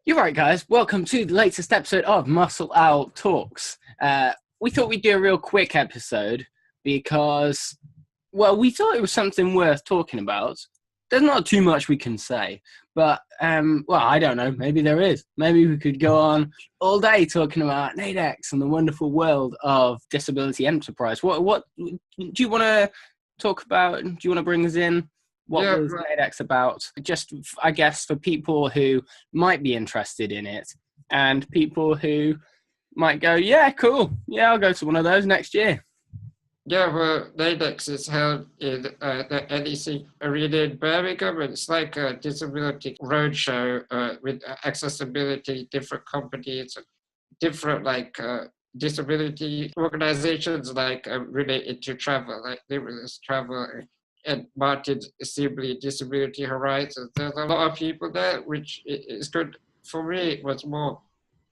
You're right, guys. Welcome to the latest episode of Muscle Owl Talks. We thought we'd do a real quick episode because, we thought it was something worth talking about. There's not too much we can say, but, I don't know. Maybe there is. Maybe we could go on all day talking about Naidex and the wonderful world of disability enterprise. What do you want to talk about? Do you want to bring us in? What was Naidex about? Just, I guess, for people who might be interested in it and people who might go, yeah, cool. Yeah, I'll go to one of those next year. Yeah, well, Naidex is held in the NEC Arena in Birmingham. It's like a disability roadshow with accessibility, different companies, different disability organizations related to travel, like Limitless Travel and Martin's Assembly Disability Horizons. There's a lot of people there, which is good. For me, it was more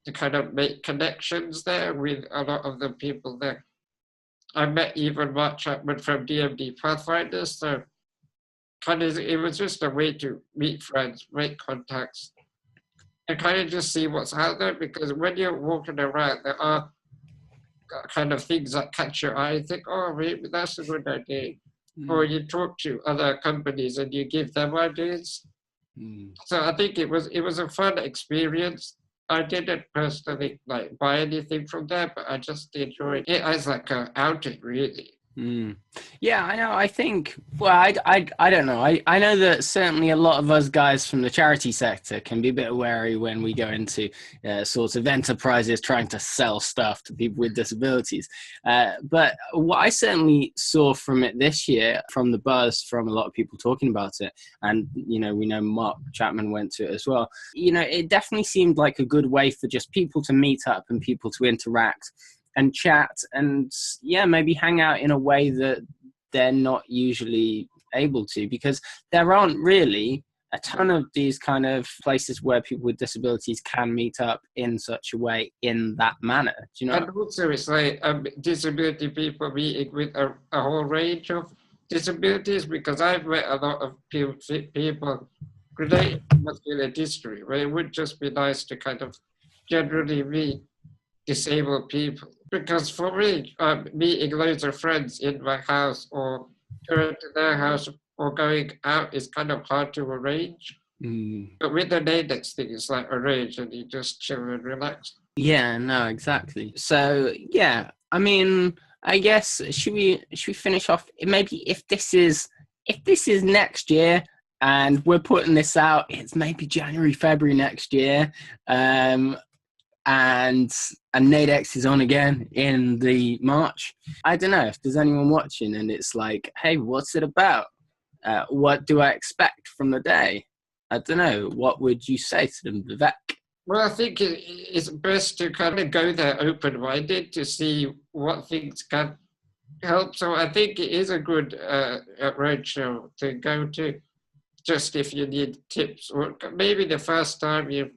to kind of make connections there with a lot of the people there. I met even Mark Chapman from DMD Pathfinders, so kind of it was just a way to meet friends, make contacts, and kind of just see what's out there, because when you're walking around, there are kind of things that catch your eye and think, oh, maybe that's a good idea. Or you talk to other companies and you give them ideas. So I think it was a fun experience. I didn't personally buy anything from there, but I just enjoyed it as like an outing, really. Yeah, I know. I think, I don't know. I know that certainly a lot of us guys from the charity sector can be a bit wary when we go into sorts of enterprises trying to sell stuff to people with disabilities. But what I certainly saw from it this year, from the buzz, from a lot of people talking about it, and, we know Mark Chapman went to it as well, it definitely seemed like a good way for just people to meet up and people to interact and chat and, maybe hang out in a way that they're not usually able to, because there aren't really a ton of these kind of places where people with disabilities can meet up in such a way, in that manner. Do you know? And also it's like disability people meeting with a whole range of disabilities, because I've met a lot of people related to muscular dystrophy, where it would just be nice to kind of generally meet disabled people. Because for me, meeting loads of friends in my house or going to their house or going out is kind of hard to arrange. But with the Naidex thing, it's like arrange and you just chill and relax. Yeah, no, exactly. So, I mean, I guess, should we finish off? Maybe if this is next year, and we're putting this out, it's maybe January, February next year. And Naidex is on again in the March. I don't know if there's anyone watching and it's like, hey, what's it about? What do I expect from the day? I don't know. What would you say to them, Vivek? Well, I think it's best to kind of go there open-minded to see what things can help. So I think it is a good roadshow to go to, just if you need tips, or maybe the first time you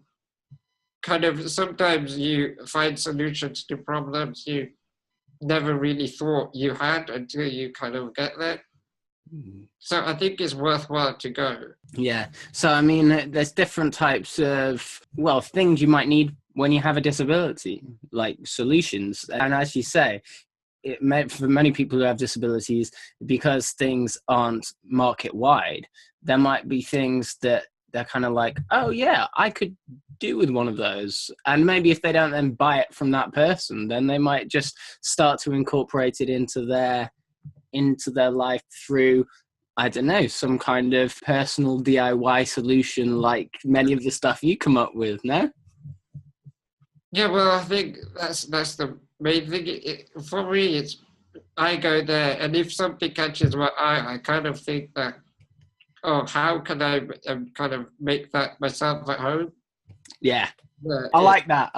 kind of, sometimes you find solutions to problems you never really thought you had until you kind of get there. So I think it's worthwhile to go. Yeah. So, I mean, there's different types of, things you might need when you have a disability, like solutions. And as you say, for many people who have disabilities, because things aren't market wide, there might be things that they're kind of like, oh yeah, I could do with one of those. And maybe if they don't then buy it from that person, then they might just start to incorporate it into their life through, I don't know, some kind of personal DIY solution, like many of the stuff you come up with, no? Yeah, well, I think that's the main thing. For me, I go there, and if something catches my eye, I kind of think that, oh, how can I kind of make that myself at home? Yeah. I like that.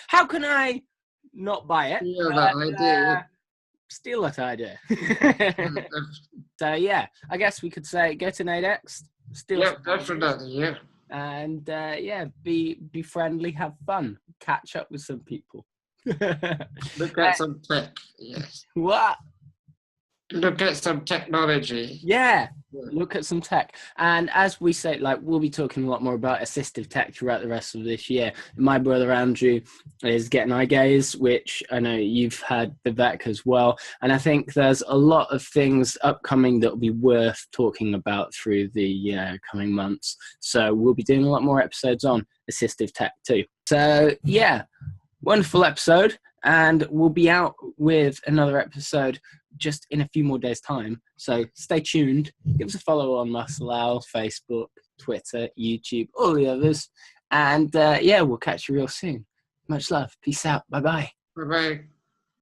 How can I not buy it? Steal that idea. Steal that idea. So, I guess we could say go to Naidex. Yeah, definitely, yeah. And, be friendly, have fun, catch up with some people. Look at some tech, yes. What? look at some technology. Yeah, look at some tech. And as we say, like, we'll be talking a lot more about assistive tech throughout the rest of this year. My brother Andrew is getting eye gaze, which I know you've had, Vivek, as well. And I think there's a lot of things upcoming that will be worth talking about through the coming months. So we'll be doing a lot more episodes on assistive tech too. So yeah, wonderful episode. And we'll be out with another episode just in a few more days' time. So stay tuned. Give us a follow on Muscle Owl, Facebook, Twitter, YouTube, all the others. And yeah, we'll catch you real soon. Much love. Peace out. Bye-bye. Bye-bye.